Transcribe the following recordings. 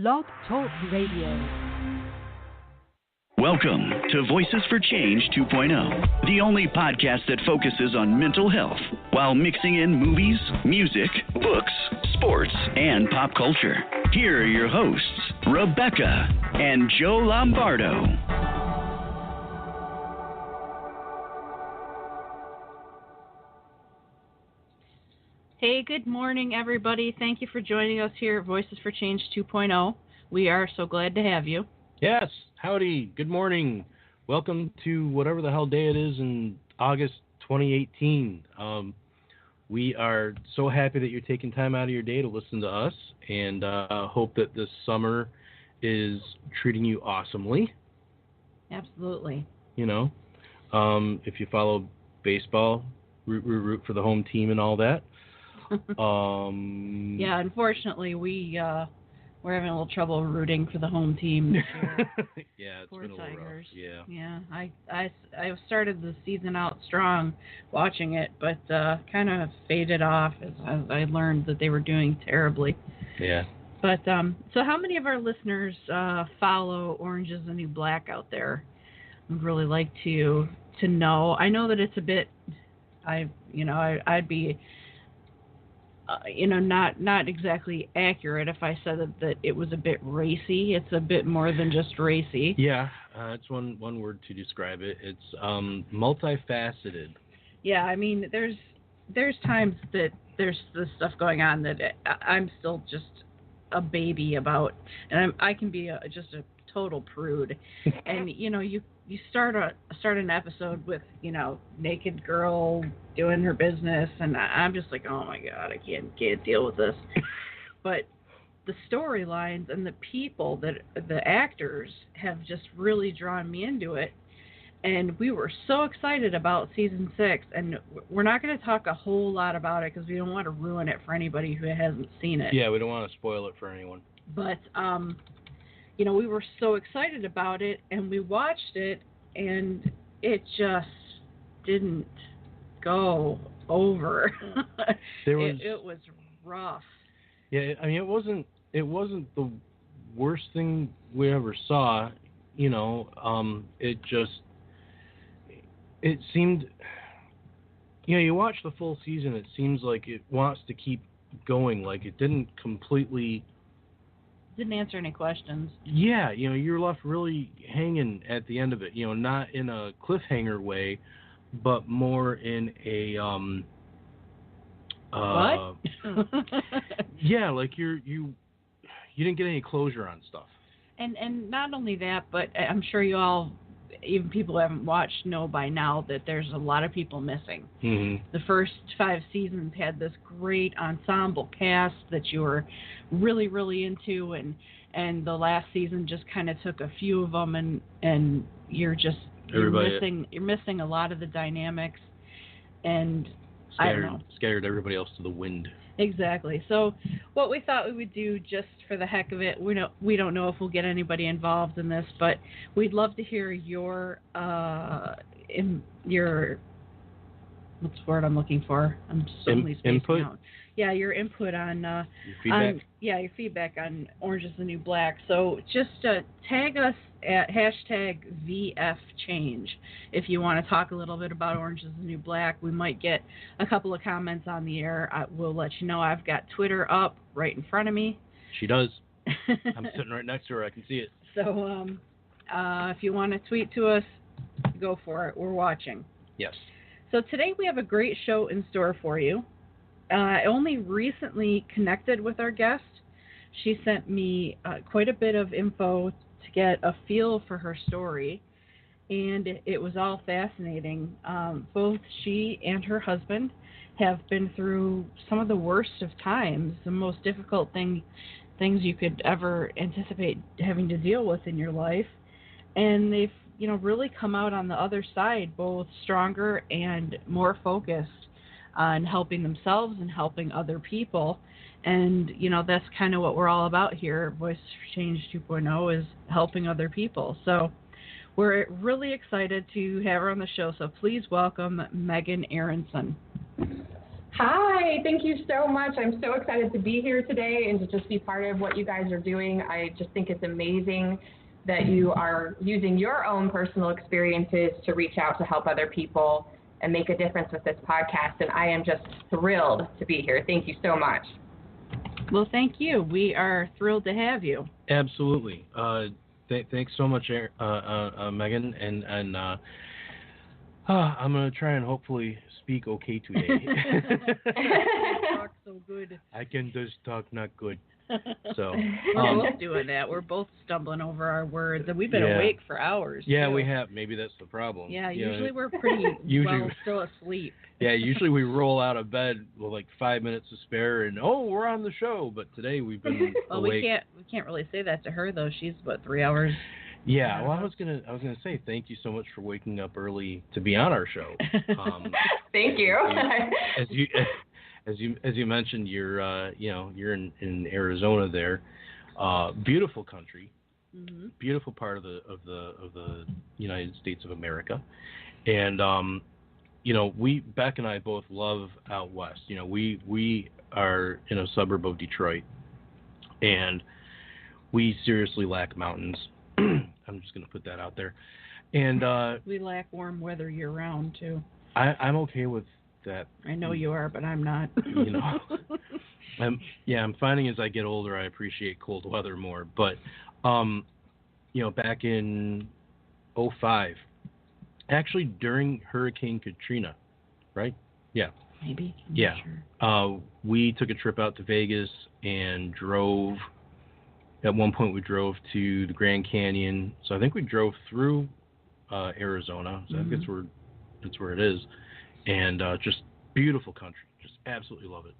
Blog Talk Radio. Welcome to Voices for Change 2.0, the only podcast that focuses on mental health while mixing in movies, music, books, sports, and pop culture. Here are your hosts, Rebecca and Joe Lombardo. Hey, good morning, everybody. Thank you for joining us here at Voices for Change 2.0. We are so glad to have you. Yes, howdy, good morning. Welcome to whatever the hell day it is in August 2018. We are so happy that you're taking time out of your day to listen to us, and hope that this summer is treating you awesomely. Absolutely. You know, if you follow baseball, root for the home team and all that. Yeah, unfortunately, we're having a little trouble rooting for the home team this year. Yeah, it's Poor been a little Tigers. rough. Yeah. I started the season out strong watching it, but kind of faded off as I learned that they were doing terribly. Yeah. But so how many of our listeners follow Orange is the New Black out there? I'd really like to know. I know that it's a bit. I'd be. Not exactly accurate if I said that it was a bit racy. It's a bit more than just racy. Yeah, it's one word to describe it. It's multifaceted. Yeah, I mean, there's times that there's this stuff going on that I'm still just a baby about, and I can be just a total prude. And you start an episode with naked girl doing her business, and I'm just like, oh my god, I can't deal with this. But the storylines and the people the actors have just really drawn me into it, and we were so excited about season 6, and we're not going to talk a whole lot about it because we don't want to ruin it for anybody who hasn't seen it. Yeah, we don't want to spoil it for anyone. But we were so excited about it, and we watched it, and it just didn't go over. It was rough. Yeah, I mean, it wasn't the worst thing we ever saw. It seemed. You watch the full season, it seems like it wants to keep going. Like it didn't completely. Didn't answer any questions. Yeah, you're left really hanging at the end of it. Not in a cliffhanger way, but more in a what? Yeah, like you didn't get any closure on stuff. And not only that, but I'm sure you all, even people who haven't watched, know by now that there's a lot of people missing. Mm-hmm. The first 5 seasons had this great ensemble cast that you were really, really into, and the last season just kind of took a few of them, and you're missing a lot of the dynamics, and I don't know. Scared everybody else to the wind. Exactly. So what we thought we would do, just for the heck of it, we don't know if we'll get anybody involved in this, but we'd love to hear your what's the word I'm looking for? I'm suddenly spacing input? out. Yeah, your input on your feedback. Your feedback on Orange is the New Black. So just tag us at #VFChange if you want to talk a little bit about Orange is the New Black. We might get a couple of comments on the air. We'll let you know. I've got Twitter up right in front of me. She does. I'm sitting right next to her. I can see it. So if you want to tweet to us, go for it. We're watching. Yes. So today we have a great show in store for you. I only recently connected with our guest. She sent me quite a bit of info to get a feel for her story, and it was all fascinating. Both she and her husband have been through some of the worst of times, the most difficult things you could ever anticipate having to deal with in your life, and they've really come out on the other side both stronger and more focused on helping themselves and helping other people. And, that's kind of what we're all about here. Voice for Change 2.0 is helping other people. So we're really excited to have her on the show. So please welcome Megan Aronson. Hi, thank you so much. I'm so excited to be here today and to just be part of what you guys are doing. I just think it's amazing that you are using your own personal experiences to reach out to help other people and make a difference with this podcast. And I am just thrilled to be here. Thank you so much. Well, thank you. We are thrilled to have you. Absolutely. Thanks so much, Megan. And I'm going to try and hopefully speak okay today. Talk so good. I can just talk not good. So we're both doing that. We're both stumbling over our words, and we've been awake for hours. Yeah, too. we have. Maybe that's the problem. Yeah, usually we're pretty still asleep. Yeah, usually we roll out of bed with like 5 minutes to spare, and we're on the show. But today we've been awake. We can't really say that to her though. She's 3 hours. Yeah, well, I was gonna say thank you so much for waking up early to be on our show. Thank you. As you mentioned, you're in Arizona there, beautiful country, beautiful part of the United States of America, and Beck and I both love out west. We are in a suburb of Detroit, and we seriously lack mountains. I'm just going to put that out there. And we lack warm weather year round too. I'm okay with that. I know you are, but I'm not. I'm finding as I get older, I appreciate cold weather more. But back in 2005, actually during Hurricane Katrina, right? Yeah. Maybe. I'm yeah. not sure. We took a trip out to Vegas and drove. At one point, we drove to the Grand Canyon. So I think we drove through Arizona. So I think that's where it is. And just beautiful country. Just absolutely love it.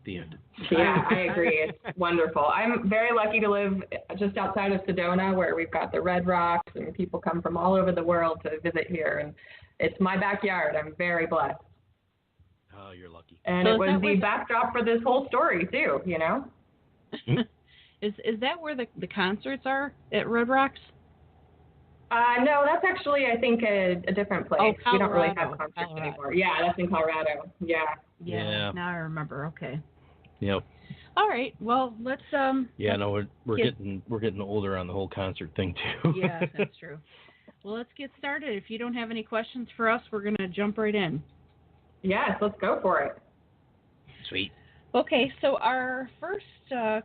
The end. Yeah, I agree. It's wonderful. I'm very lucky to live just outside of Sedona, where we've got the Red Rocks, and people come from all over the world to visit here. And it's my backyard. I'm very blessed. Oh, you're lucky. And so it was the backdrop for this whole story, too, Is that where the concerts are at Red Rocks? No, that's actually, I think, a different place. Oh, we don't really have concerts anymore. Yeah, that's in Colorado. Yeah. Now I remember. Okay. Yep. All right. Well, let's. We're getting older on the whole concert thing too. Yeah, that's true. Well, let's get started. If you don't have any questions for us, we're gonna jump right in. Yes, let's go for it. Sweet. Okay, so our first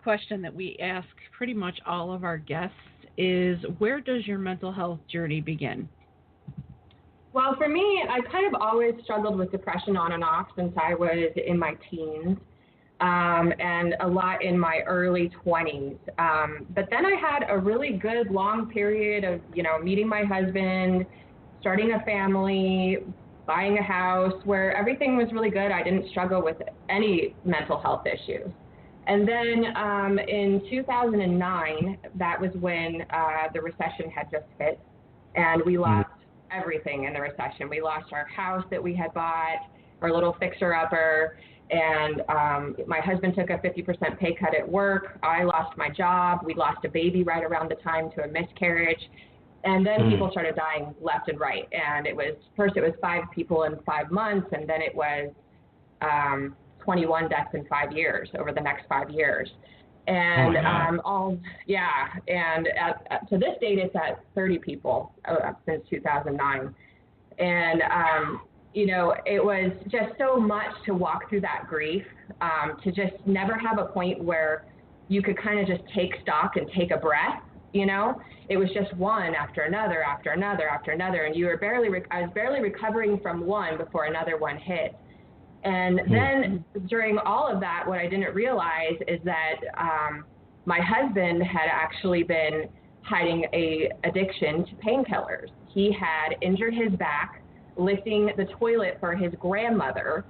question that we ask pretty much all of our guests is, where does your mental health journey begin? Well, for me, I kind of always struggled with depression on and off since I was in my teens, and a lot in my early 20s. But then I had a really good long period of, meeting my husband, starting a family, buying a house, where everything was really good. I didn't struggle with any mental health issues. And then in 2009, that was when the recession had just hit, and we lost everything in the recession. We lost our house that we had bought, our little fixer-upper, and my husband took a 50% pay cut at work. I lost my job. We lost a baby right around the time to a miscarriage. And then people started dying left and right. And first it was 5 people in 5 months, and then it was 21 deaths in 5 years, over the next 5 years. And to this date, it's at 30 people since 2009. And, it was just so much to walk through that grief, to just never have a point where you could kind of just take stock and take a breath. It was just one after another, after another, after another, and I was barely recovering from one before another one hit. And then during all of that, what I didn't realize is that my husband had actually been hiding a addiction to painkillers. He had injured his back lifting the toilet for his grandmother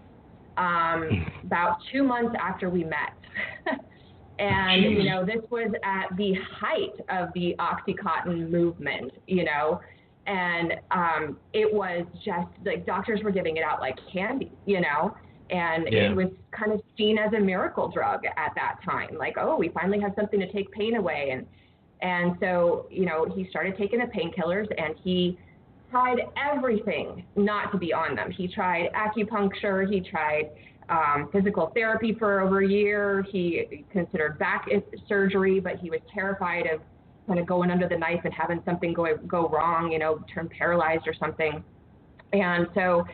about 2 months after we met. And, this was at the height of the Oxycontin movement, and it was just like doctors were giving it out like candy, and it was kind of seen as a miracle drug at that time. Like, oh, we finally have something to take pain away. And so, he started taking the painkillers, and he tried everything not to be on them. He tried acupuncture. He tried physical therapy for over a year. He considered back surgery, but he was terrified of kind of going under the knife and having something go wrong, turn paralyzed or something. And so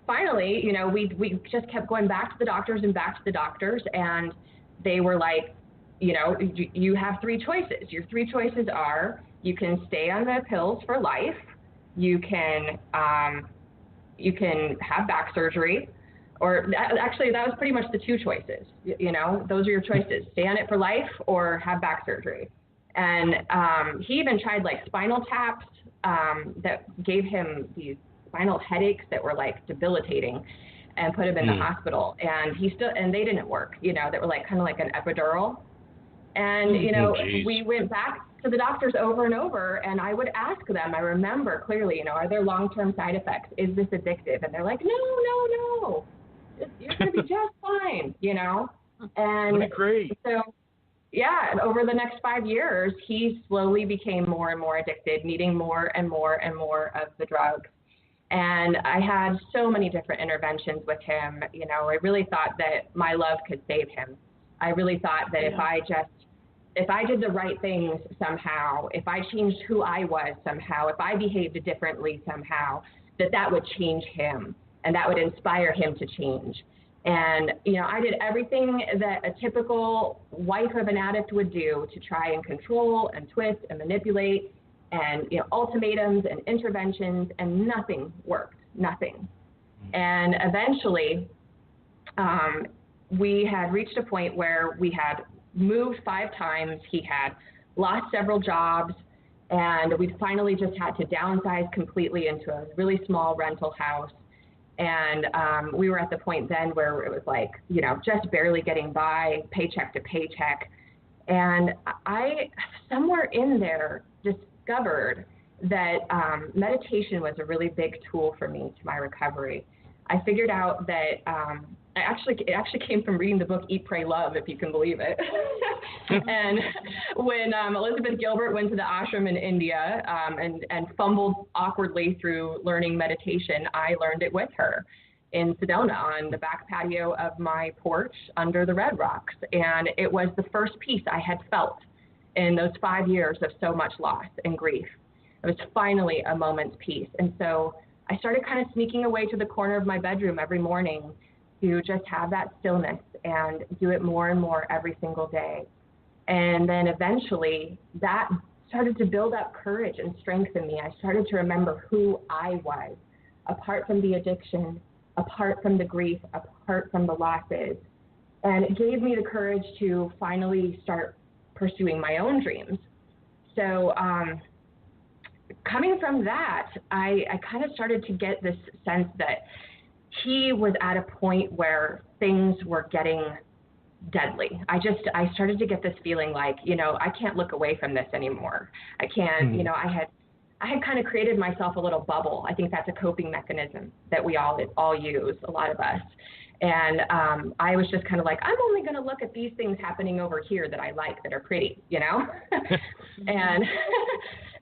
finally, we just kept going back to the doctors and back to the doctors, and they were like, you have three choices. Your three choices are you can stay on the pills for life, you can have back surgery, or actually that was pretty much the two choices. Those are your choices: stay on it for life or have back surgery. And he even tried like spinal taps that gave him these spinal headaches that were like debilitating, and put him in the hospital. And they didn't work. They were like kind of like an epidural. And we went back to the doctors over and over, and I would ask them. I remember clearly, are there long-term side effects? Is this addictive? And they're like, no, you're gonna be just fine. And that'd be great. So. Yeah, over the next 5 years, he slowly became more and more addicted, needing more and more and more of the drugs. And I had so many different interventions with him. I really thought that my love could save him. I really thought that if I did the right things somehow, if I changed who I was somehow, if I behaved differently somehow, that would change him and that would inspire him to change. And, I did everything that a typical wife of an addict would do to try and control and twist and manipulate and, ultimatums and interventions, and nothing worked, nothing. And eventually, we had reached a point where we had moved 5 times. He had lost several jobs, and we finally just had to downsize completely into a really small rental house. And we were at the point then where it was like, just barely getting by, paycheck to paycheck. And I, somewhere in there, discovered that meditation was a really big tool for me to my recovery. I figured out that it actually came from reading the book Eat, Pray, Love, if you can believe it. And when Elizabeth Gilbert went to the ashram in India and fumbled awkwardly through learning meditation, I learned it with her in Sedona on the back patio of my porch under the red rocks. And it was the first peace I had felt in those 5 years of so much loss and grief. It was finally a moment's peace. And so I started kind of sneaking away to the corner of my bedroom every morning to just have that stillness and do it more and more every single day. And then eventually that started to build up courage and strength in me. I started to remember who I was, apart from the addiction, apart from the grief, apart from the losses. And it gave me the courage to finally start pursuing my own dreams. So coming from that, I kind of started to get this sense that he was at a point where things were getting deadly. I started to get this feeling like, I can't look away from this anymore. I can't, I had kind of created myself a little bubble. I think that's a coping mechanism that we all use, a lot of us. And I was just kind of like, I'm only going to look at these things happening over here that I like, that are pretty,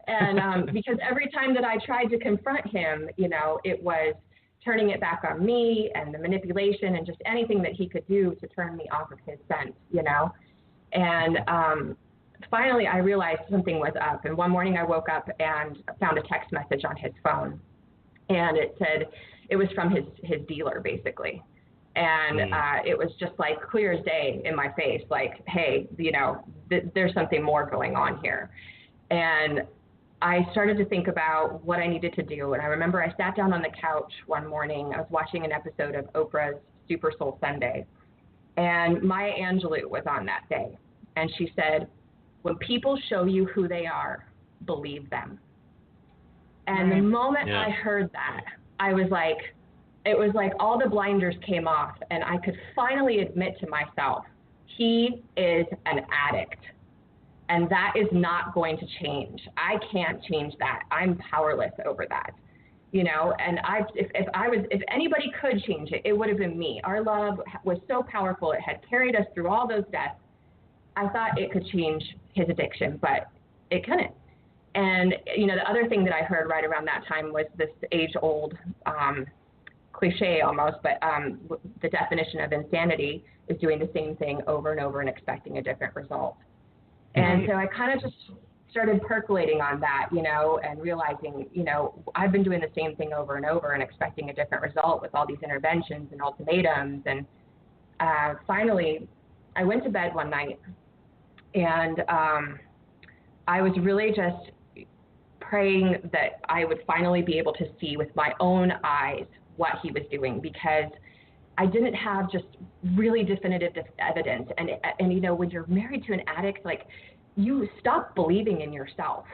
and because every time that I tried to confront him, it was turning it back on me and the manipulation and just anything that he could do to turn me off of his scent, And finally, I realized something was up. And one morning I woke up and found a text message on his phone. And it said, it was from his dealer, basically. And it was just like clear as day in my face, like, hey, there's something more going on here. And I started to think about what I needed to do. And I remember I sat down on the couch one morning. I was watching an episode of Oprah's Super Soul Sunday. And Maya Angelou was on that day. And she said, when people show you who they are, believe them. And the moment I heard that, I was like, it was like all the blinders came off. And I could finally admit to myself, he is an addict. And that is not going to change. I can't change that. I'm powerless over that, And if anybody could change it, it would have been me. Our love was so powerful; it had carried us through all those deaths. I thought it could change his addiction, but it couldn't. And, the other thing that I heard right around that time was this age-old cliche almost, but the definition of insanity is doing the same thing over and over and expecting a different result. And so I kind of just started percolating on that, and realizing, I've been doing the same thing over and over and expecting a different result with all these interventions and ultimatums. And finally, I went to bed one night, and I was really just praying that I would finally be able to see with my own eyes what he was doing, because I didn't have just really definitive evidence. And when you're married to an addict, like, you stop believing in yourself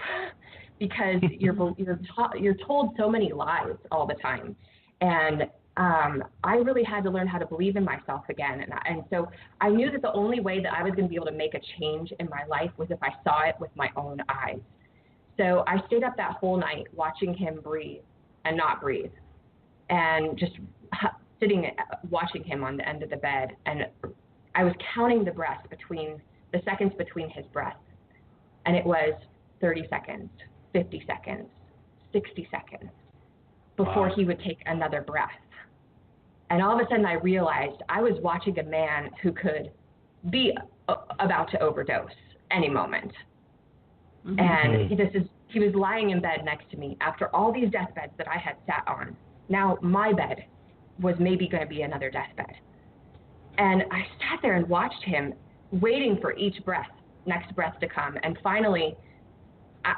because you're told so many lies all the time. And I really had to learn how to believe in myself again. And so I knew that the only way that I was going to be able to make a change in my life was if I saw it with my own eyes. So I stayed up that whole night watching him breathe and not breathe, and just sitting watching him on the end of the bed. And I was counting the seconds between his breaths. And it was 30 seconds, 50 seconds, 60 seconds before he would take another breath. And all of a sudden I realized I was watching a man who could be about to overdose any moment. Mm-hmm. And he was lying in bed next to me after all these deathbeds that I had sat on. Now my bed was maybe going to be another deathbed. And I sat there and watched him waiting for each next breath to come. And finally,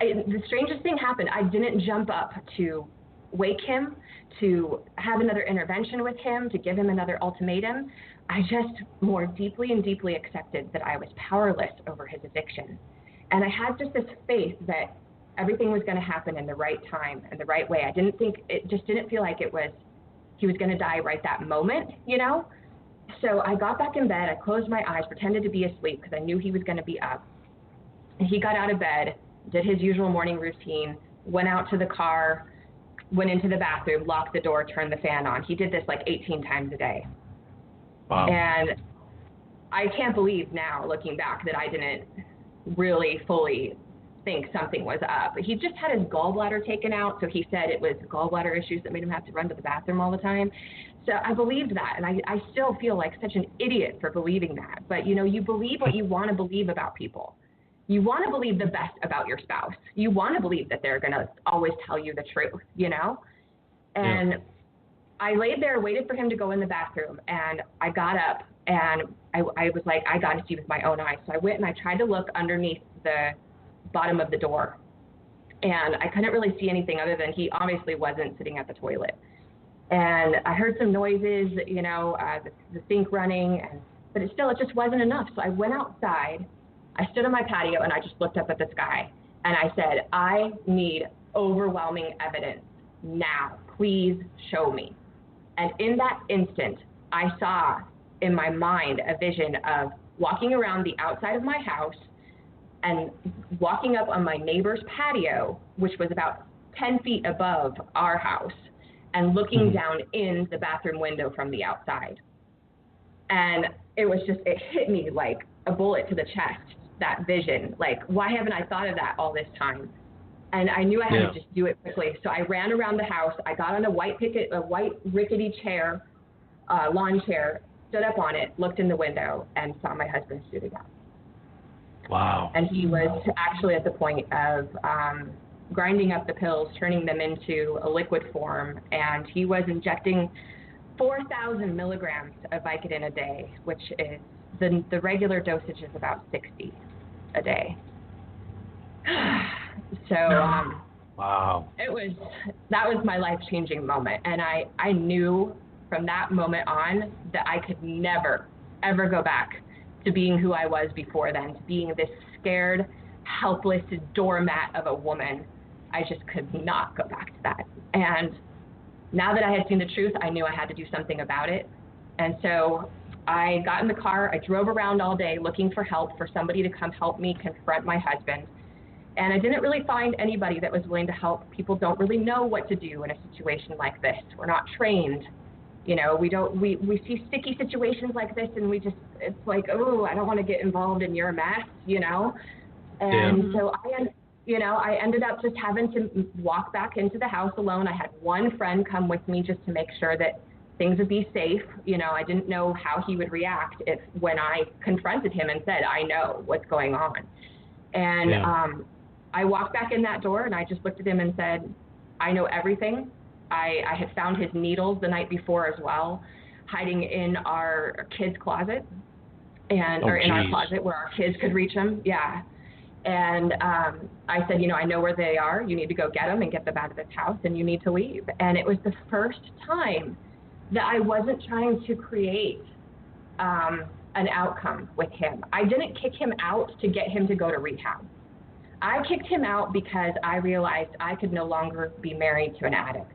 the strangest thing happened. I didn't jump up to wake him, to have another intervention with him, to give him another ultimatum. I just more deeply and deeply accepted that I was powerless over his addiction. And I had just this faith that everything was going to happen in the right time and the right way. It just didn't feel like he was going to die right that moment, So I got back in bed, I closed my eyes, pretended to be asleep because I knew he was going to be up. And he got out of bed, did his usual morning routine, went out to the car, went into the bathroom, locked the door, turned the fan on. He did this like 18 times a day. Wow. And I can't believe now, looking back, that I didn't really fully think something was up. He just had his gallbladder taken out, so he said it was gallbladder issues that made him have to run to the bathroom all the time. So I believed that, and I still feel like such an idiot for believing that. But, you believe what you want to believe about people. You want to believe the best about your spouse. You want to believe that they're going to always tell you the truth, And I laid there, waited for him to go in the bathroom, and I got up, and I was like, I got to see with my own eyes. So I went and I tried to look underneath the bottom of the door, and I couldn't really see anything other than he obviously wasn't sitting at the toilet. And I heard some noises, the sink running, but it just wasn't enough. So I went outside, I stood on my patio, and I just looked up at the sky, and I said, I need overwhelming evidence now. Please show me. And in that instant, I saw in my mind a vision of walking around the outside of my house and walking up on my neighbor's patio, which was about 10 feet above our house, and looking down in the bathroom window from the outside. And it hit me like a bullet to the chest, that vision. Like, why haven't I thought of that all this time? And I knew I had to just do it quickly. So I ran around the house. I got on a white rickety chair, lawn chair, stood up on it, looked in the window, and saw my husband shooting up. Wow. And he was actually at the point of grinding up the pills, turning them into a liquid form, and he was injecting 4,000 milligrams of Vicodin a day, which is the regular dosage is about 60 a day. So wow. That was my life-changing moment, and I knew from that moment on that I could never, ever go back to being who I was before then, to being this scared, helpless doormat of a woman. I just could not go back to that. And now that I had seen the truth, I knew I had to do something about it. And so I got in the car, I drove around all day looking for help, for somebody to come help me confront my husband. And I didn't really find anybody that was willing to help. People don't really know what to do in a situation like this. We're not trained. We see sticky situations like this, and it's like, oh, I don't want to get involved in your mess, And so I ended up just having to walk back into the house alone. I had one friend come with me just to make sure that things would be safe. I didn't know how he would react when I confronted him and said, I know what's going on. And I walked back in that door and I just looked at him and said, I know everything. I had found his needles the night before as well, hiding in our kids' closet or in our closet where our kids could reach them. Yeah. And I said, I know where they are. You need to go get them and get them out of this house, and you need to leave. And it was the first time that I wasn't trying to create an outcome with him. I didn't kick him out to get him to go to rehab. I kicked him out because I realized I could no longer be married to an addict.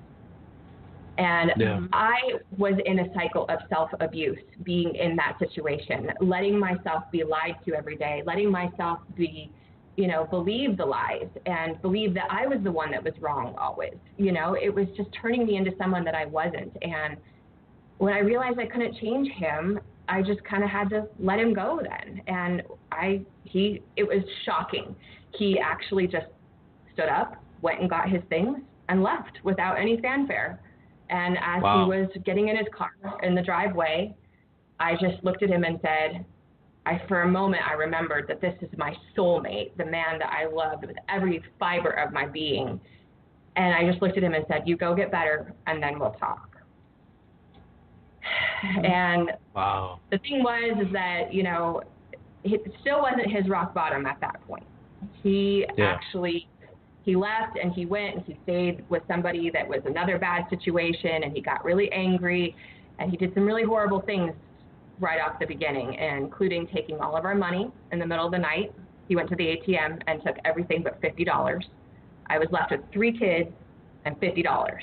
And I was in a cycle of self-abuse, being in that situation, letting myself be lied to every day, letting myself be, believe the lies and believe that I was the one that was wrong always. It was just turning me into someone that I wasn't. And when I realized I couldn't change him, I just kind of had to let him go then. And it was shocking. He actually just stood up, went and got his things and left without any fanfare. And as he was getting in his car in the driveway, I just looked at him and said, for a moment, I remembered that this is my soulmate, the man that I loved with every fiber of my being. And I just looked at him and said, you go get better, and then we'll talk. And the thing was that, it still wasn't his rock bottom at that point. He left and he went and he stayed with somebody that was another bad situation, and he got really angry and he did some really horrible things right off the beginning, including taking all of our money in the middle of the night. He went to the ATM and took everything but $50. I was left with 3 kids and $50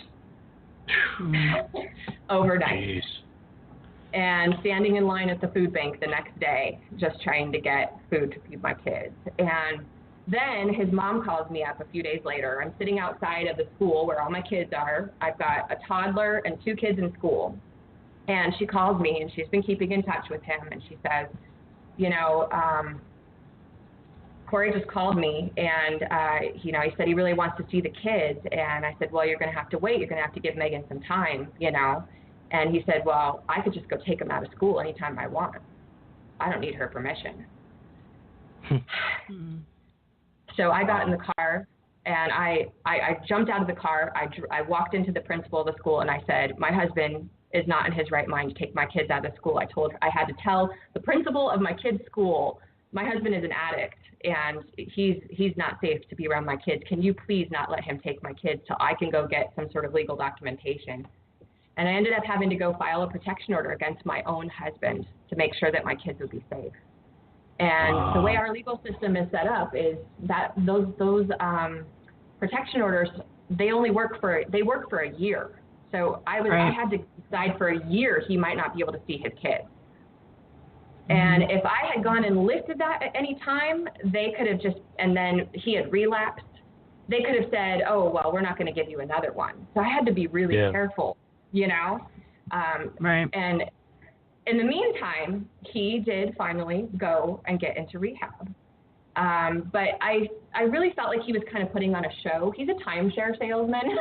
overnight. Jeez. And standing in line at the food bank the next day, just trying to get food to feed my kids. And then his mom calls me up a few days later. I'm sitting outside of the school where all my kids are. I've got a toddler and 2 kids in school. And she calls me, and she's been keeping in touch with him. And she says, Corey just called me, and, he said he really wants to see the kids. And I said, well, you're going to have to wait. You're going to have to give Megan some time, And he said, well, I could just go take him out of school anytime I want. I don't need her permission. So I got in the car, and I jumped out of the car. I walked into the principal of the school, and I said, my husband is not in his right mind to take my kids out of school. I had to tell the principal of my kids' school, my husband is an addict, and he's not safe to be around my kids. Can you please not let him take my kids till I can go get some sort of legal documentation? And I ended up having to go file a protection order against my own husband to make sure that my kids would be safe. And the way our legal system is set up is that those protection orders, they work for a year. So I had to decide for a year he might not be able to see his kids. And if I had gone and lifted that at any time, they could have and then he had relapsed, they could have said, oh, well, we're not going to give you another one. So I had to be really careful, Right. And in the meantime, he did finally go and get into rehab. But I really felt like he was kind of putting on a show. He's a timeshare salesman.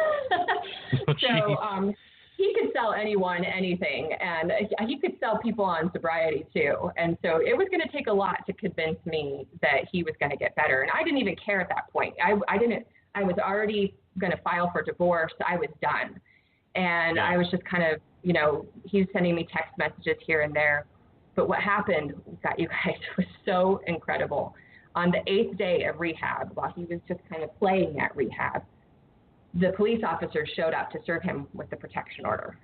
So he could sell anyone anything, and he could sell people on sobriety too. And so it was going to take a lot to convince me that he was going to get better. And I didn't even care at that point. I was already going to file for divorce. I was done. And I was just kind of, he was sending me text messages here and there. But what happened, you guys, was so incredible. On the 8th day of rehab, while he was just kind of playing at rehab, the police officers showed up to serve him with the protection order.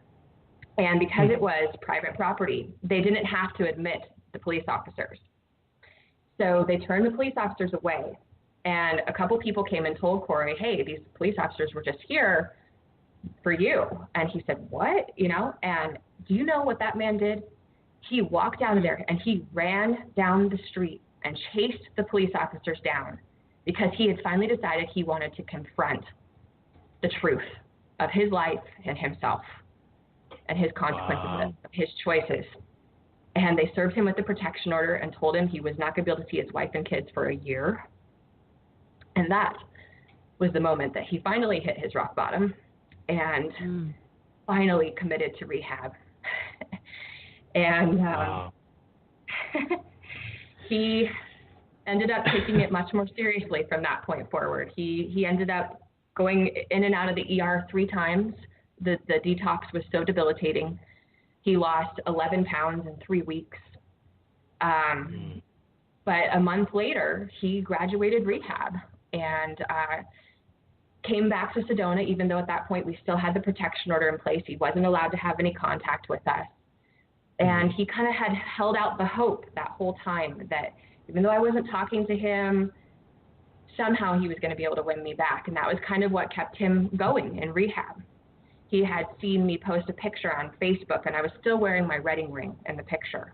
And because it was private property, they didn't have to admit the police officers. So they turned the police officers away. And a couple people came and told Corey, hey, these police officers were just here for you. And he said, what? And do you know what that man did? He walked out of there and he ran down the street and chased the police officers down because he had finally decided he wanted to confront the truth of his life and himself and his consequences of his choices. And they served him with the protection order and told him he was not going to be able to see his wife and kids for a year. And that was the moment that he finally hit his rock bottom and finally committed to rehab. And wow. he ended up taking it much more seriously from that point forward. He ended up going in and out of the ER 3 times. The detox was so debilitating. He lost 11 pounds in 3 weeks. But a month later, he graduated rehab and came back to Sedona, even though at that point we still had the protection order in place. He wasn't allowed to have any contact with us. And he kind of had held out the hope that whole time that even though I wasn't talking to him, somehow he was going to be able to win me back. And that was kind of what kept him going in rehab. He had seen me post a picture on Facebook, and I was still wearing my wedding ring in the picture.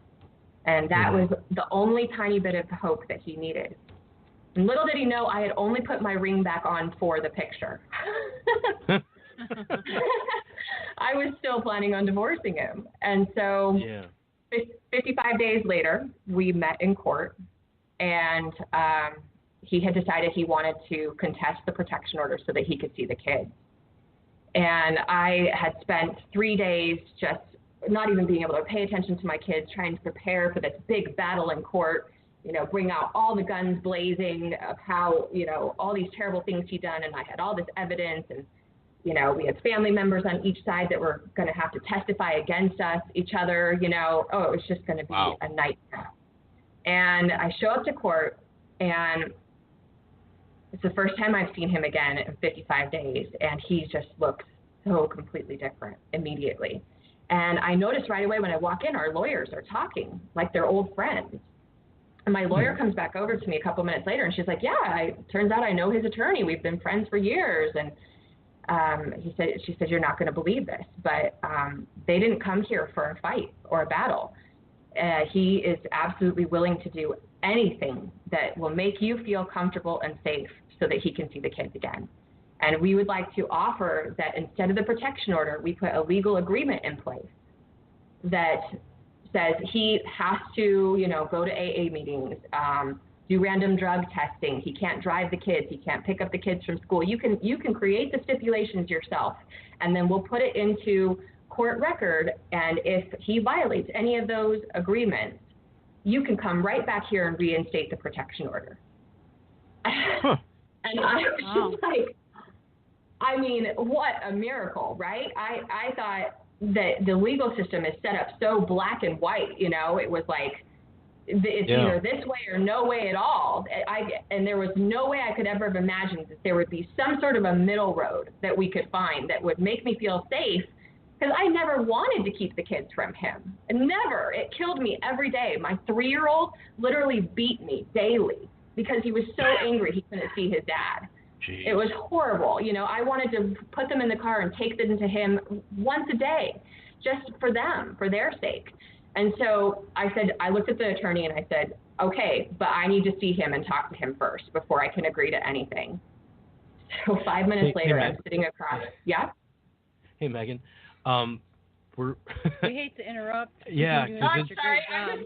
And that was the only tiny bit of hope that he needed. And little did he know I had only put my ring back on for the picture. I was still planning on divorcing him. And so 55 days later, we met in court, and he had decided he wanted to contest the protection order so that he could see the kids. And I had spent 3 days just not even being able to pay attention to my kids, trying to prepare for this big battle in court, bring out all the guns blazing of how, all these terrible things he'd done. And I had all this evidence, and, we had family members on each side that were going to have to testify against us, each other, it was just going to be a nightmare. And I show up to court, and it's the first time I've seen him again in 55 days, and he just looks so completely different immediately. And I noticed right away when I walk in, our lawyers are talking like they're old friends. And my lawyer comes back over to me a couple minutes later, and she's like, turns out I know his attorney. We've been friends for years. And she said, you're not going to believe this, but they didn't come here for a fight or a battle. He is absolutely willing to do anything that will make you feel comfortable and safe so that he can see the kids again. And we would like to offer that instead of the protection order, we put a legal agreement in place that says he has to, go to AA meetings, do random drug testing. He can't drive the kids. He can't pick up the kids from school. You can create the stipulations yourself, and then we'll put it into court record. And if he violates any of those agreements, you can come right back here and reinstate the protection order. Huh. And I was just like, I mean, what a miracle, right? I thought that the legal system is set up so black and white, it was like, it's either this way or no way at all. And there was no way I could ever have imagined that there would be some sort of a middle road that we could find that would make me feel safe, because I never wanted to keep the kids from him. Never. It killed me every day. My 3-year-old literally beat me daily because he was so angry he couldn't see his dad. Jeez. It was horrible. I wanted to put them in the car and take them to him once a day, just for them, for their sake. And so I looked at the attorney and I said, okay, but I need to see him and talk to him first before I can agree to anything. So 5 minutes later, I'm sitting across. Yeah? Hey, Megan. We hate to interrupt. Yeah. I'm sorry.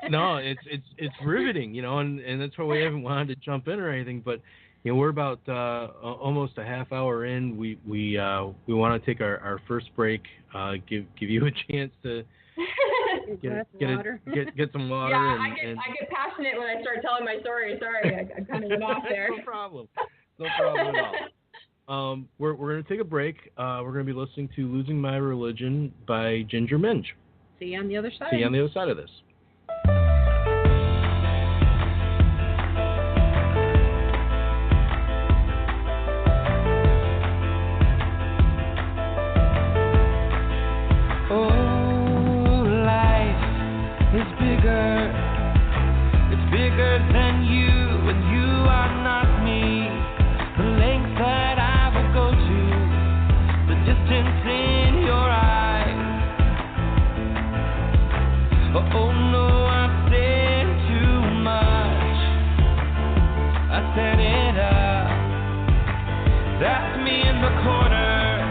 No, it's riveting, and that's why we haven't wanted to jump in or anything, but we're about almost a half hour in. We want to take our first break. Give you a chance to get some water. Yeah, I get passionate when I start telling my story. Sorry, I kind of went off there. No problem at all. We're going to take a break. We're going to be listening to "Losing My Religion" by Ginger Minge. See you on the other side. See you on the other side of this. It's bigger than you, and you are not me. The length that I will go to, the distance in your eyes. Oh no, I've said too much. I set it up. That's me in the corner.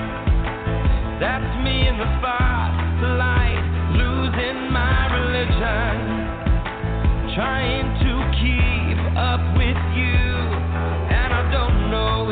That's me in the spotlight, losing my religion. Trying to keep up with you, and I don't know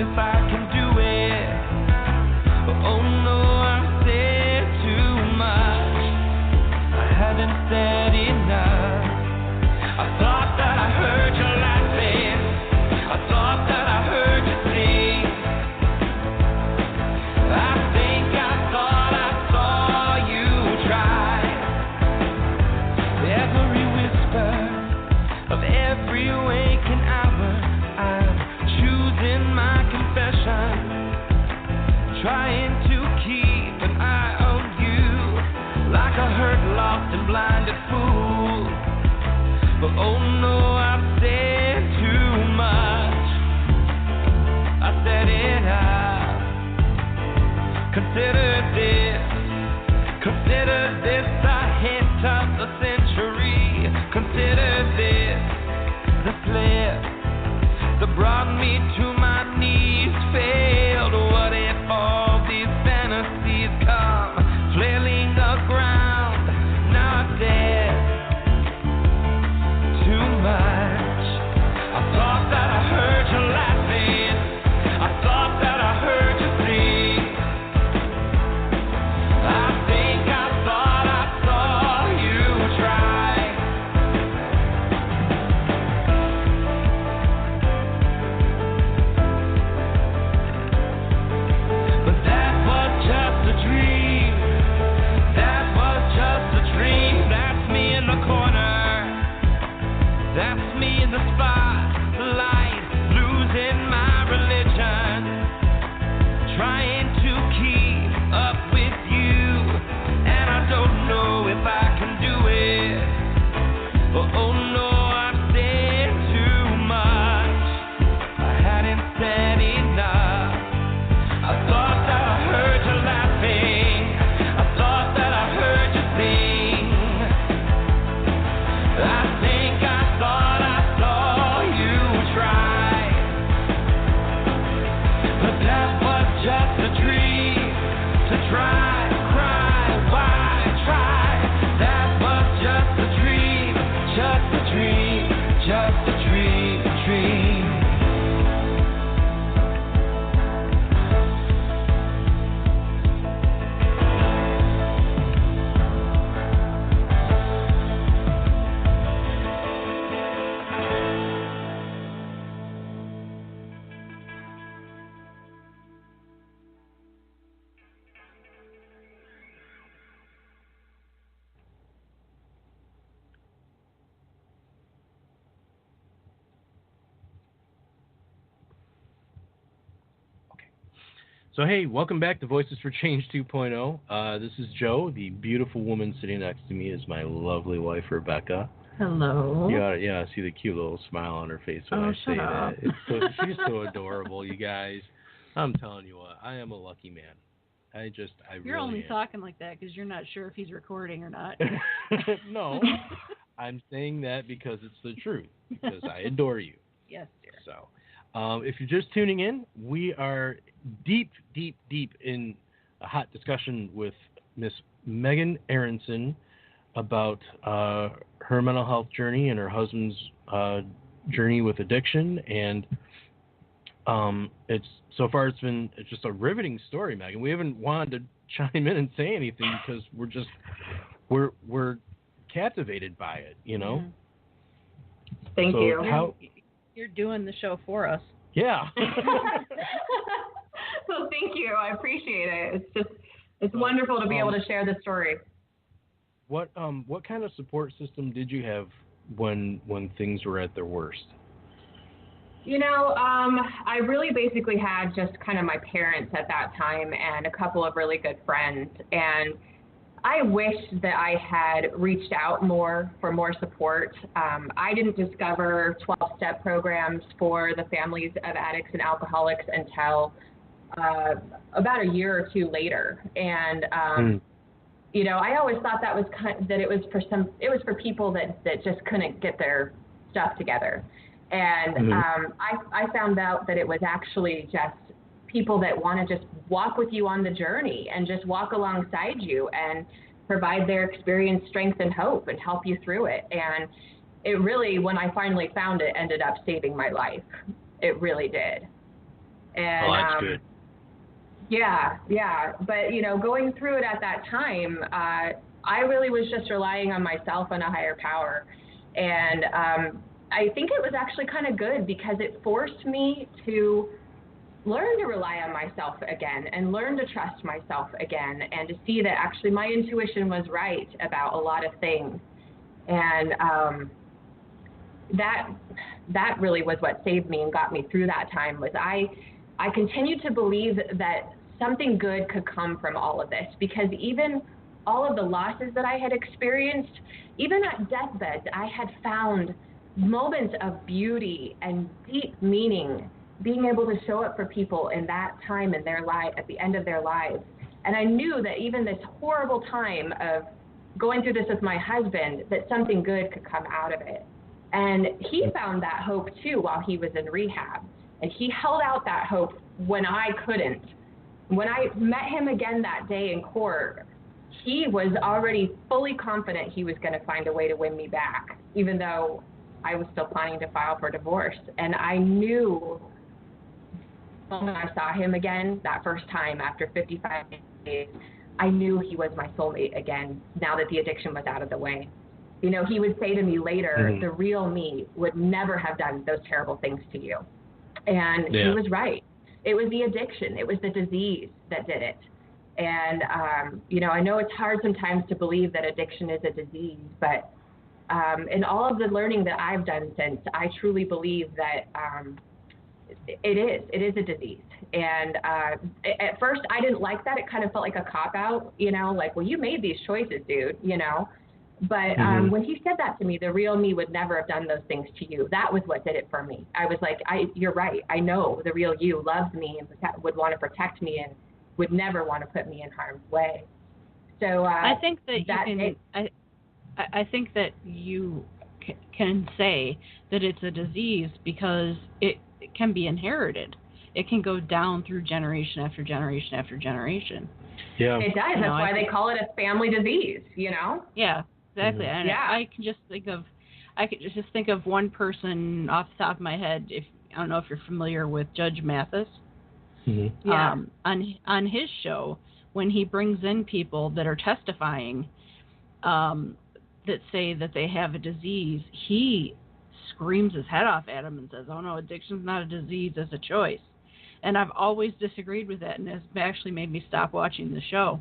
So, hey, welcome back to Voices for Change 2.0. This is Joe. The beautiful woman sitting next to me is my lovely wife, Rebecca. Hello. Yeah, I see the cute little smile on her face when I say up. that. She's so adorable, you guys. I'm telling you what, I am a lucky man. You're really only am. talking like that because you're not sure if he's recording or not. No, I'm saying that because it's the truth, because I adore you. Yes, dear. So, if you're just tuning in, we are deep in a hot discussion with Miss Megan Aronson about her mental health journey and her husband's journey with addiction. And it's just a riveting story, Megan. We haven't wanted to chime in and say anything because we're captivated by it, you know. Mm-hmm. Thank you. You're doing the show for us. Yeah. Well, thank you. I appreciate it. It's wonderful to be able to share this story. What kind of support system did you have when things were at their worst? You know, I really basically had just kind of my parents at that time and a couple of really good friends. And I wish that I had reached out more for more support. I didn't discover 12-step programs for the families of addicts and alcoholics until about a year or two later. And, you know, I always thought that was it was for people that just couldn't get their stuff together. And I found out that it was actually just people that want to just walk with you on the journey and just walk alongside you and provide their experience, strength, and hope and help you through it. And it really, when I finally found it, ended up saving my life. It really did. And, that's good. Yeah. But, you know, going through it at that time, I really was just relying on myself and a higher power. And I think it was actually kind of good because it forced me to learn to rely on myself again and learn to trust myself again and to see that actually my intuition was right about a lot of things. And that really was what saved me and got me through that time. Was I continued to believe that something good could come from all of this, because even all of the losses that I had experienced, even at deathbeds, I had found moments of beauty and deep meaning, being able to show up for people in that time in their life, at the end of their lives. And I knew that even this horrible time of going through this with my husband, that something good could come out of it. And he found that hope too while he was in rehab. And he held out that hope when I couldn't. When I met him again that day in court, he was already fully confident he was going to find a way to win me back, even though I was still planning to file for divorce. And I knew when I saw him again that first time after 55 days, I knew he was my soulmate again, now that the addiction was out of the way. You know, he would say to me later, the real me would never have done those terrible things to you. And he was right. It was the addiction. It was the disease that did it. And, you know, I know it's hard sometimes to believe that addiction is a disease, but in all of the learning that I've done since, I truly believe that it is a disease. And at first I didn't like that. It kind of felt like a cop-out, you know, like, well, you made these choices, dude, you know. But when he said that to me, the real me would never have done those things to you. That was what did it for me. I was like, you're right. I know the real you loves me and would want to protect me and would never want to put me in harm's way. So I think that I think that you can say that it's a disease because it can be inherited. It can go down through generation after generation after generation. Yeah, it does. That's why they call it a family disease. You know. Yeah. Exactly. And I could just think of one person off the top of my head. I don't know if you're familiar with Judge Mathis. On his show, when he brings in people that are testifying, that say that they have a disease, he screams his head off at them and says, "Oh no, addiction's not a disease; it's a choice." And I've always disagreed with that, and it's actually made me stop watching the show.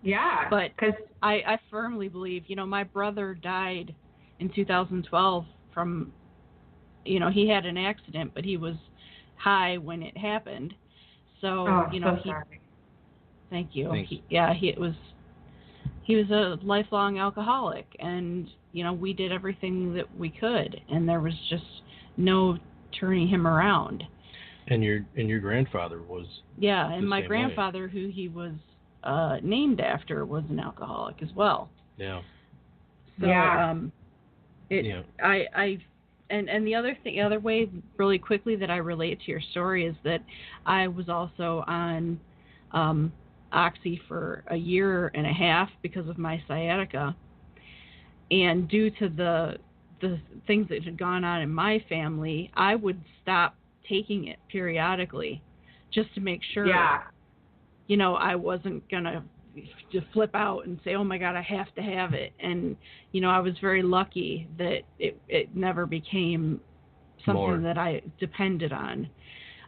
Yeah, but because I firmly believe, you know, my brother died in 2012 from, you know, he had an accident, but he was high when it happened. So, sorry. Thank you. Thanks. He was a lifelong alcoholic, and we did everything that we could, and there was just no turning him around. And your grandfather was. Yeah, and my same grandfather, way. who he was named after, was an alcoholic as well. Yeah. So, And the other way, really quickly, that I relate to your story is that I was also on Oxy for a year and a half because of my sciatica, and due to the things that had gone on in my family, I would stop taking it periodically, just to make sure, I wasn't gonna just flip out and say, oh my God, I have to have it. And I was very lucky that it never became something that I depended on.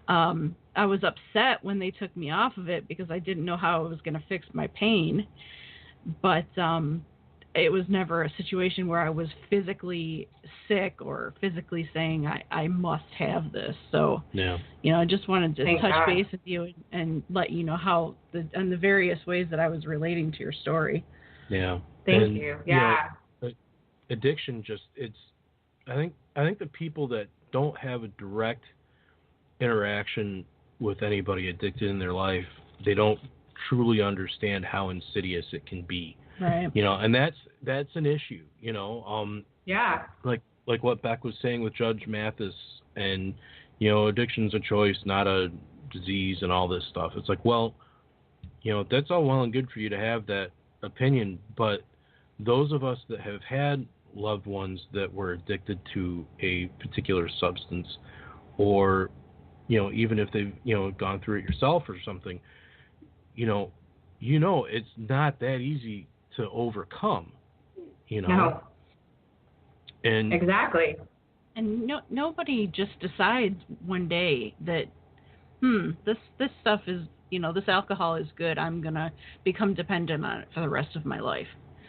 I was upset when they took me off of it because I didn't know how it was going to fix my pain, but it was never a situation where I was physically sick or physically saying I must have this. So, I just wanted to touch base with you and let you know how and the various ways that I was relating to your story. Yeah. Thank you. Yeah. Addiction I think the people that don't have a direct interaction with anybody addicted in their life, they don't truly understand how insidious it can be. Right. And that's an issue, like what Beck was saying with Judge Mathis, and addiction's a choice, not a disease, and all this stuff. It's like, well, that's all well and good for you to have that opinion, but those of us that have had loved ones that were addicted to a particular substance, or even if they've gone through it yourself or something, it's not that easy to overcome, No. And exactly. And nobody just decides one day that this stuff is, this alcohol is good, I'm gonna become dependent on it for the rest of my life.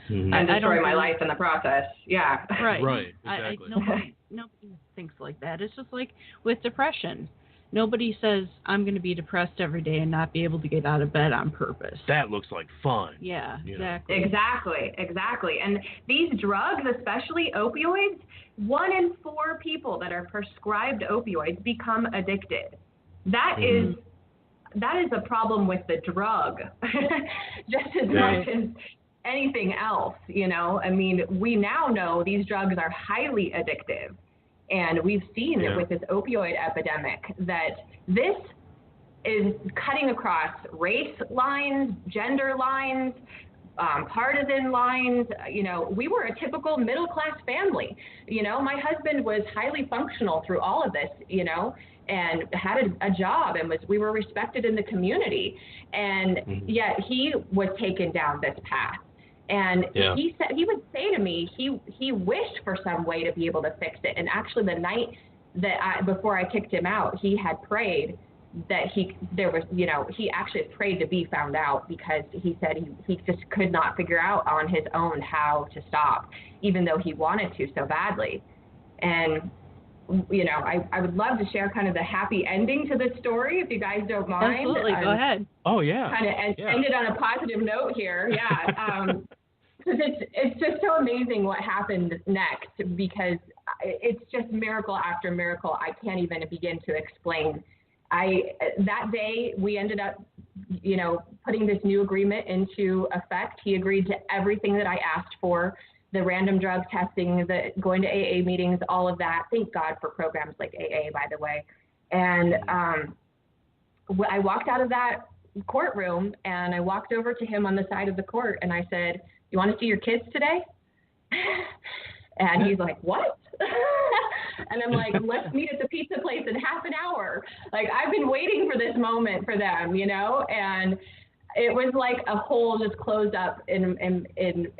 Mm-hmm. And destroy my life in the process. Yeah. Right. Exactly. Nobody thinks like that. It's just like with depression. Nobody says, I'm going to be depressed every day and not be able to get out of bed on purpose. That looks like fun. Yeah, exactly. Exactly. And these drugs, especially opioids, 1 in 4 people that are prescribed opioids become addicted. That is a problem with the drug, just as much as anything else, I mean, we now know these drugs are highly addictive. And we've seen that with this opioid epidemic, that this is cutting across race lines, gender lines, partisan lines. We were a typical middle-class family. My husband was highly functional through all of this, and had a job, and we were respected in the community. And yet he was taken down this path. And he said, he would say to me, he wished for some way to be able to fix it. And actually, the night before I kicked him out, he had prayed that he actually had prayed to be found out, because he said he just could not figure out on his own how to stop, even though he wanted to so badly. And I would love to share kind of the happy ending to this story, if you guys don't mind. Absolutely, go ahead. Oh yeah. Kind of end it on a positive note here. Yeah. Because it's just so amazing what happened next, because it's just miracle after miracle. I can't even begin to explain. That day we ended up, putting this new agreement into effect. He agreed to everything that I asked for, the random drug testing, the going to AA meetings, all of that. Thank God for programs like AA, by the way. And I walked out of that courtroom, and I walked over to him on the side of the court, and I said, "You want to see your kids today?" And he's like, "What?" And I'm like, "Let's meet at the pizza place in half an hour." Like, I've been waiting for this moment for them, and it was like a hole just closed up in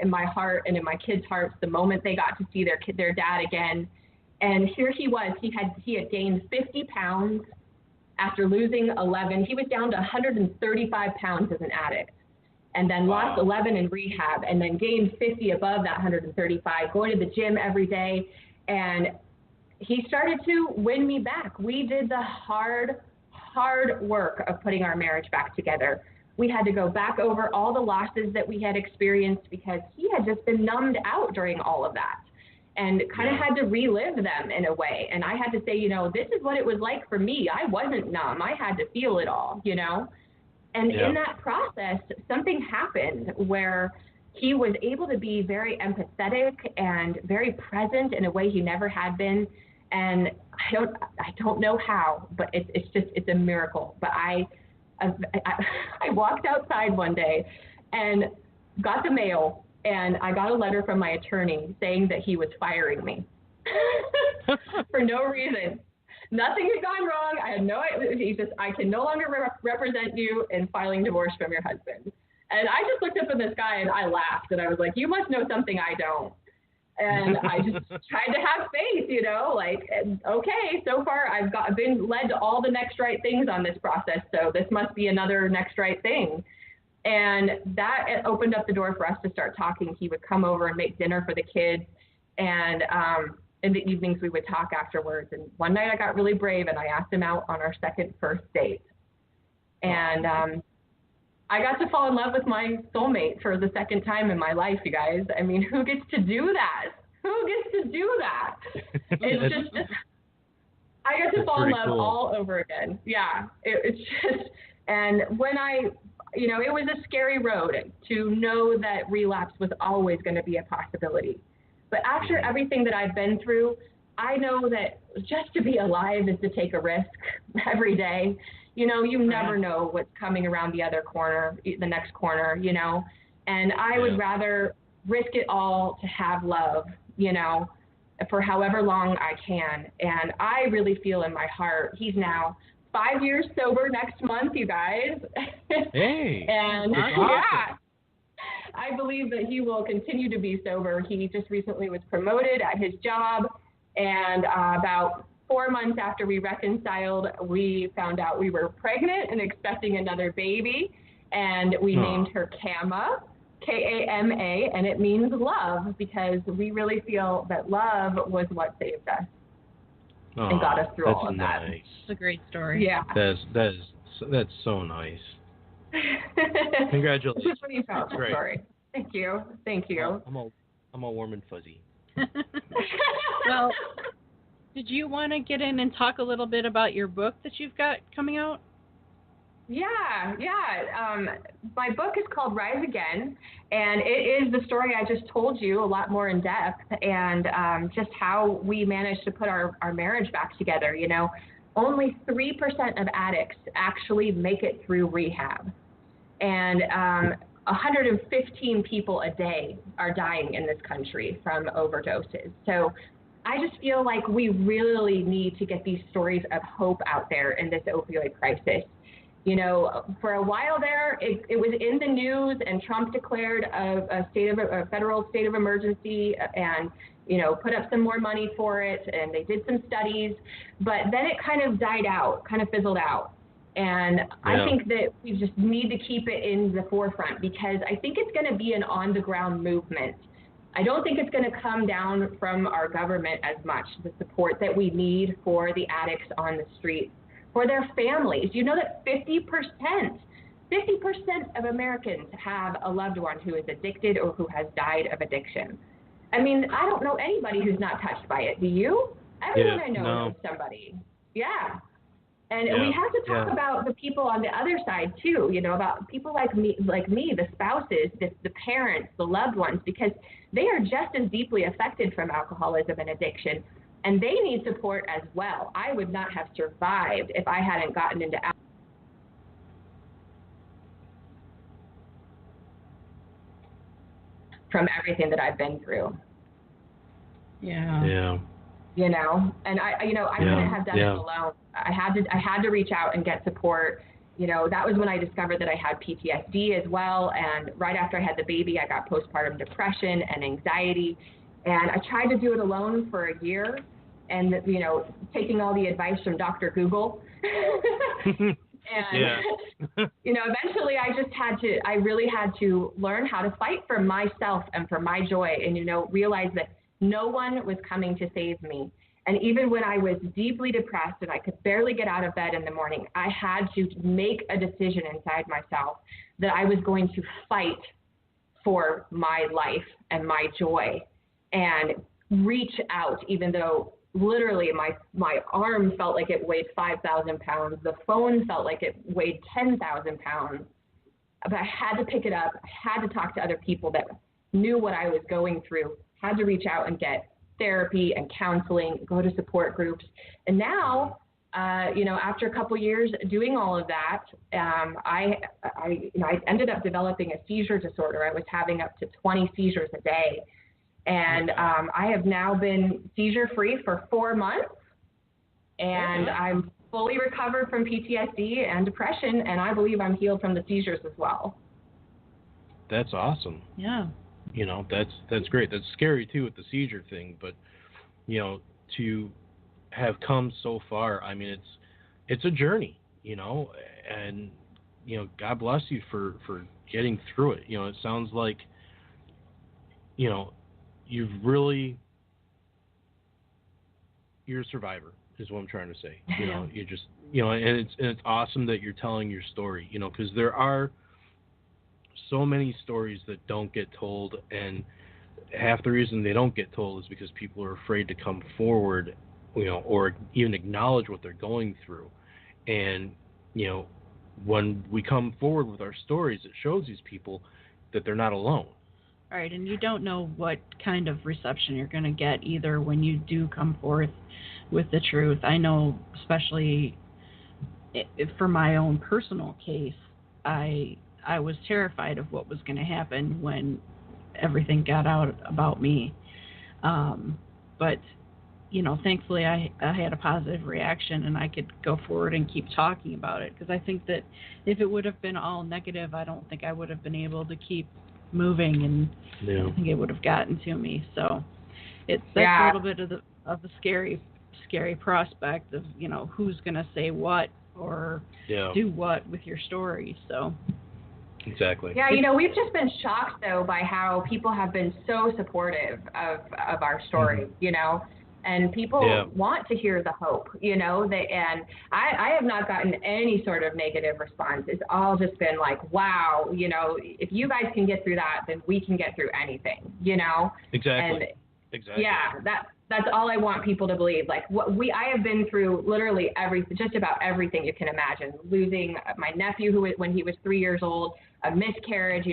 my heart and in my kids' hearts the moment they got to see their dad again. And here he was. He had gained 50 pounds after losing 11. He was down to 135 pounds as an addict, and then lost 11 in rehab, and then gained 50 above that 135, going to the gym every day. And he started to win me back. We did the hard hard work of putting our marriage back together. We had to go back over all the losses that we had experienced because he had just been numbed out during all of that and kind of had to relive them in a way. And I had to say, you know, this is what it was like for me. I wasn't numb. I had to feel it all, you know. And in that process, something happened where he was able to be very empathetic and very present in a way he never had been. And I don't know how, but it's a miracle. But I walked outside one day and got the mail, and I got a letter from my attorney saying that he was firing me for no reason. Nothing had gone wrong. I had no idea. He says, I can no longer represent you in filing divorce from your husband. And I just looked up in the sky and I laughed, and I was like, you must know something I don't. And I just tried to have faith, you know, like, okay, so far I've been led to all the next right things on this process, so this must be another next right thing. And that opened up the door for us to start talking. He would come over and make dinner for the kids, and in the evenings we would talk afterwards. And one night I got really brave and I asked him out on our first date. And I got to fall in love with my soulmate for the second time in my life, you guys. I mean, who gets to do that? Who gets to do that? It's just, I got to fall in love all over again. Yeah, it's just, and when you know, it was a scary road to know that relapse was always going to be a possibility. But after everything that I've been through, I know that just to be alive is to take a risk every day. You know, you never know what's coming around the next corner, you know. And I would rather risk it all to have love, you know, for however long I can. And I really feel in my heart, he's now 5 years sober next month, you guys. Hey. And awesome. I believe that he will continue to be sober. He just recently was promoted at his job, and about 4 months after we reconciled, we found out we were pregnant and expecting another baby, and we named her Kama, K-A-M-A, and it means love, because we really feel that love was what saved us and got us through all of that. Nice. It's a great story. Yeah. That's so nice. Congratulations. It's a pretty powerful story. Thank you. I'm all warm and fuzzy. Well, did you want to get in and talk a little bit about your book that you've got coming out? Yeah. My book is called Rise Again, and it is the story I just told you, a lot more in depth, and just how we managed to put our marriage back together. You know, only 3% of addicts actually make it through rehab, and 115 people a day are dying in this country from overdoses. So I just feel like we really need to get these stories of hope out there in this opioid crisis. You know, for a while there, it was in the news, and Trump declared a federal state of emergency, and, you know, put up some more money for it, and they did some studies, but then it kind of died out, kind of fizzled out. And I think that we just need to keep it in the forefront, because I think it's going to be an on-the-ground movement. I don't think it's going to come down from our government as much, the support that we need for the addicts on the streets, for their families. You know that 50% of Americans have a loved one who is addicted or who has died of addiction. I mean, I don't know anybody who's not touched by it. Do you? Everyone I know knows somebody. Yeah. And we have to talk about the people on the other side too, you know, about people like me, the spouses, the parents, the loved ones, because they are just as deeply affected from alcoholism and addiction, and they need support as well. I would not have survived if I hadn't gotten into from everything that I've been through. Yeah. You know, and I couldn't have done it alone. I had to reach out and get support. You know, that was when I discovered that I had PTSD as well. And right after I had the baby, I got postpartum depression and anxiety. And I tried to do it alone for a year, and, you know, taking all the advice from Dr. Google. And, you know, eventually I really had to learn how to fight for myself and for my joy, and, you know, realize that no one was coming to save me. And even when I was deeply depressed and I could barely get out of bed in the morning, I had to make a decision inside myself that I was going to fight for my life and my joy and reach out, even though literally my arm felt like it weighed 5,000 pounds. The phone felt like it weighed 10,000 pounds. But I had to pick it up. I had to talk to other people that knew what I was going through, had to reach out and get therapy and counseling, go to support groups. And now, after a couple years doing all of that, I ended up developing a seizure disorder. I was having up to 20 seizures a day. And I have now been seizure-free for 4 months, and I'm fully recovered from PTSD and depression, and I believe I'm healed from the seizures as well. That's awesome. Yeah. That's great. That's scary too with the seizure thing, but to have come so far, I mean, it's a journey, and God bless you for getting through it. It sounds like you're a survivor is what I'm trying to say. You just and it's awesome that you're telling your story, because there are so many stories that don't get told, and half the reason they don't get told is because people are afraid to come forward, or even acknowledge what they're going through. And when we come forward with our stories, it shows these people that they're not alone. Right, and you don't know what kind of reception you're going to get either when you do come forth with the truth. I know, especially for my own personal case, I was terrified of what was going to happen when everything got out about me. But, thankfully I had a positive reaction and I could go forward and keep talking about it, because I think that if it would have been all negative, I don't think I would have been able to keep moving, and I think it would have gotten to me. So that's a little bit of the scary prospect of who's going to say what or do what with your story. So exactly. Yeah, we've just been shocked though by how people have been so supportive of our story. And people want to hear the hope, and I have not gotten any sort of negative response. It's all just been like, wow, if you guys can get through that, then we can get through anything, Exactly. And exactly. Yeah, that's all I want people to believe. Like I have been through literally just about everything you can imagine. Losing my nephew when he was 3 years old, a miscarriage,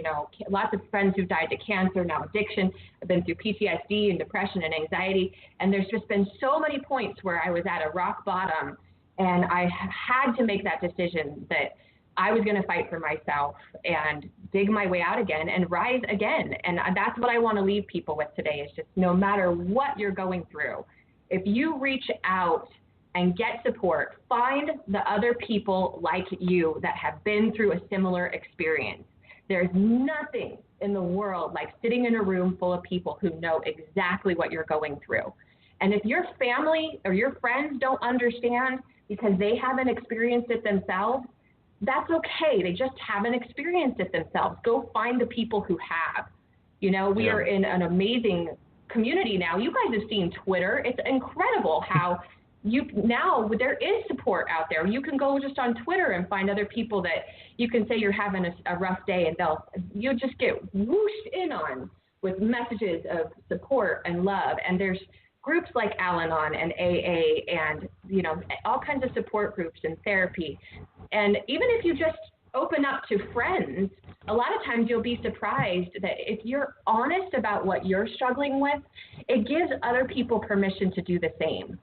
lots of friends who've died to cancer, now addiction. I've been through PTSD and depression and anxiety. And there's just been so many points where I was at a rock bottom, and I had to make that decision that I was going to fight for myself and dig my way out again and rise again. And that's what I want to leave people with today, is just no matter what you're going through, if you reach out and get support, find the other people like you that have been through a similar experience. There's nothing in the world like sitting in a room full of people who know exactly what you're going through. And if your family or your friends don't understand because they haven't experienced it themselves, that's okay. They just haven't experienced it themselves. Go find the people who have. We are in an amazing community now. You guys have seen Twitter. It's incredible how now there is support out there. You can go just on Twitter and find other people that you can say you're having a rough day, and you'll just get whooshed in on with messages of support and love. And there's groups like Al-Anon and AA and, all kinds of support groups and therapy. And even if you just open up to friends, a lot of times you'll be surprised that if you're honest about what you're struggling with, it gives other people permission to do the same.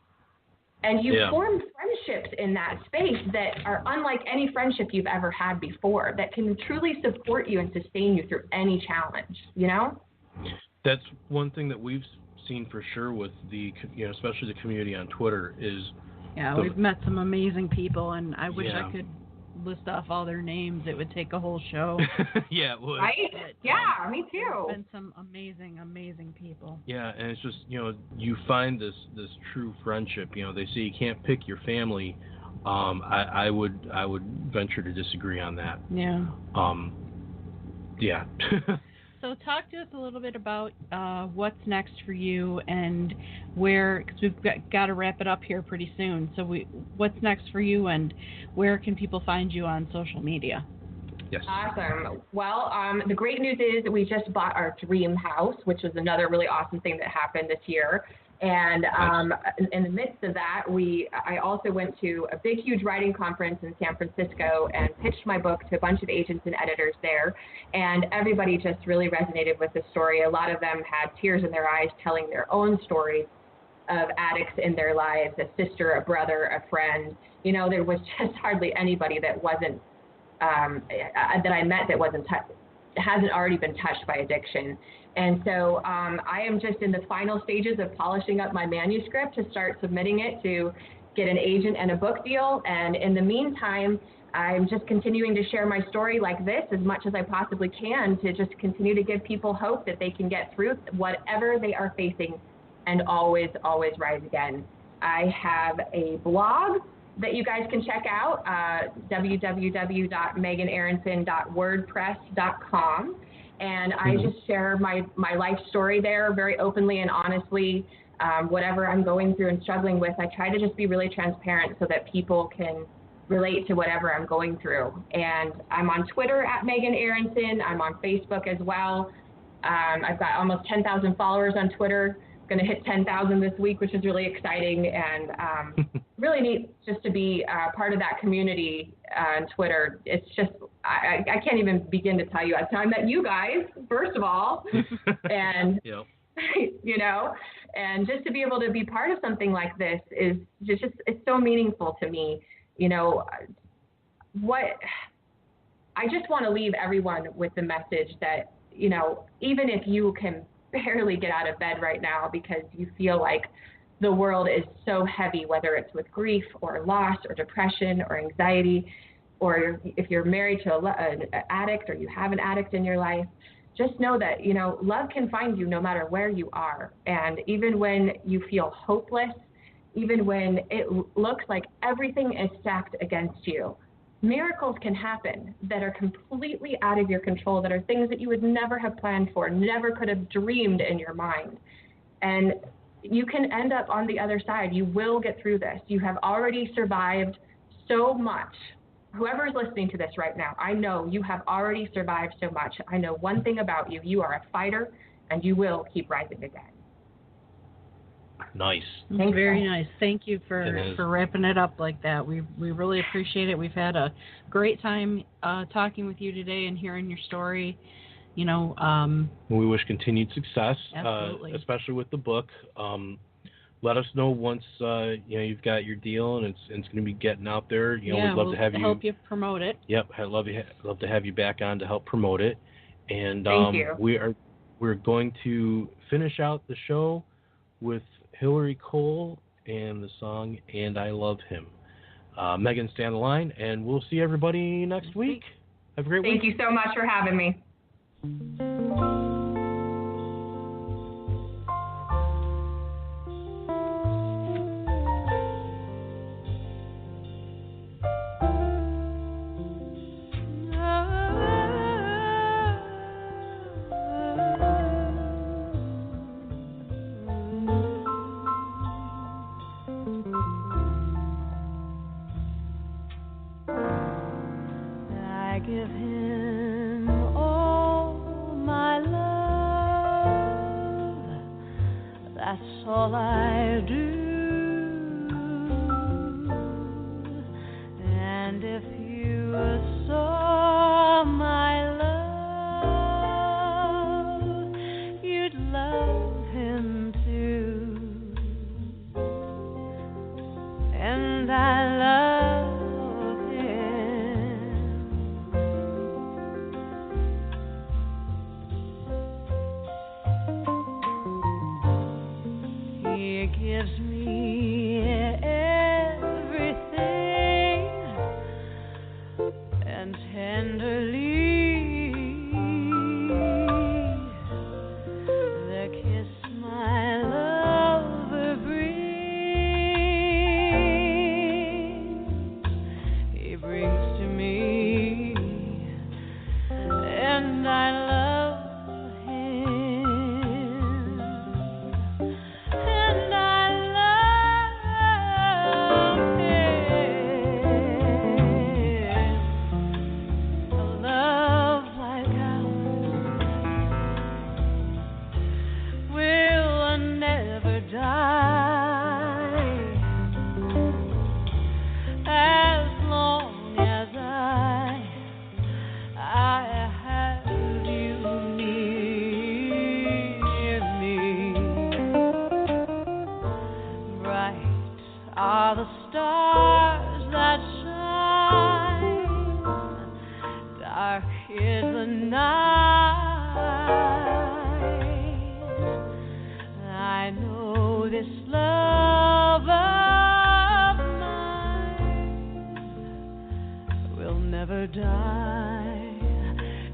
And you form friendships in that space that are unlike any friendship you've ever had before, that can truly support you and sustain you through any challenge, That's one thing that we've seen for sure with especially the community on Twitter is... Yeah, we've met some amazing people, and I wish I could list off all their names. It would take a whole show. Yeah, it would. Right? But, me too. There's been some amazing people. Yeah, and it's just, you find this true friendship. They say you can't pick your family. I would venture to disagree on that. Yeah. Yeah. So talk to us a little bit about what's next for you and where, because we've got to wrap it up here pretty soon. So what's next for you and where can people find you on social media? Yes. Awesome. Well, the great news is that we just bought our dream house, which was another really awesome thing that happened this year. And in the midst of that, I also went to a big, huge writing conference in San Francisco and pitched my book to a bunch of agents and editors there. And everybody just really resonated with the story. A lot of them had tears in their eyes telling their own stories of addicts in their lives, a sister, a brother, a friend. You know, there was just hardly anybody that wasn't, that I met that hasn't already been touched by addiction. And so I am just in the final stages of polishing up my manuscript to start submitting it to get an agent and a book deal. And in the meantime, I'm just continuing to share my story like this as much as I possibly can to just continue to give people hope that they can get through whatever they are facing and always, always rise again. I have a blog that you guys can check out, www.meganaronson.wordpress.com. And I just share my life story there very openly and honestly. Whatever I'm going through and struggling with, I try to just be really transparent so that people can relate to whatever I'm going through. And I'm on Twitter at Megan Aronson. I'm on Facebook as well. I've got almost 10,000 followers on Twitter. Going to hit 10,000 this week, which is really exciting and really neat just to be part of that community on Twitter. It's just, I can't even begin to tell you. I met you guys, first of all, and, you know, and just to be able to be part of something like this is just it's so meaningful to me. You know, I just want to leave everyone with the message that, you know, even if you can barely get out of bed right now because you feel like the world is so heavy, whether it's with grief or loss or depression or anxiety, or if you're married to an addict or you have an addict in your life, just know that, you know, love can find you no matter where you are. And even when you feel hopeless, even when it looks like everything is stacked against you, miracles can happen that are completely out of your control, that are things that you would never have planned for, never could have dreamed in your mind. And you can end up on the other side. You will get through this. You have already survived so much. Whoever is listening to this right now, I know you have already survived so much. I know one thing about you. You are a fighter, and you will keep rising again. Nice. Thanks, Very nice. Thank you for wrapping it up like that. We really appreciate it. We've had a great time talking with you today and hearing your story. You know, we wish continued success, especially with the book. Let us know once you know you've got your deal and it's going to be getting out there. You know, we'd love to have you help you promote it. Yep, I'd love to have you back on to help promote it. And thank you. We're going to finish out the show with Hillary Cole and the song "And I Love Him." Megan, stay on the line, and we'll see everybody next week. Have a great week. Thank you so much for having me. I give him all my love. That's all I do. And if you saw my love, you'd love him too. And I love gives me never die,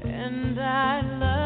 and I love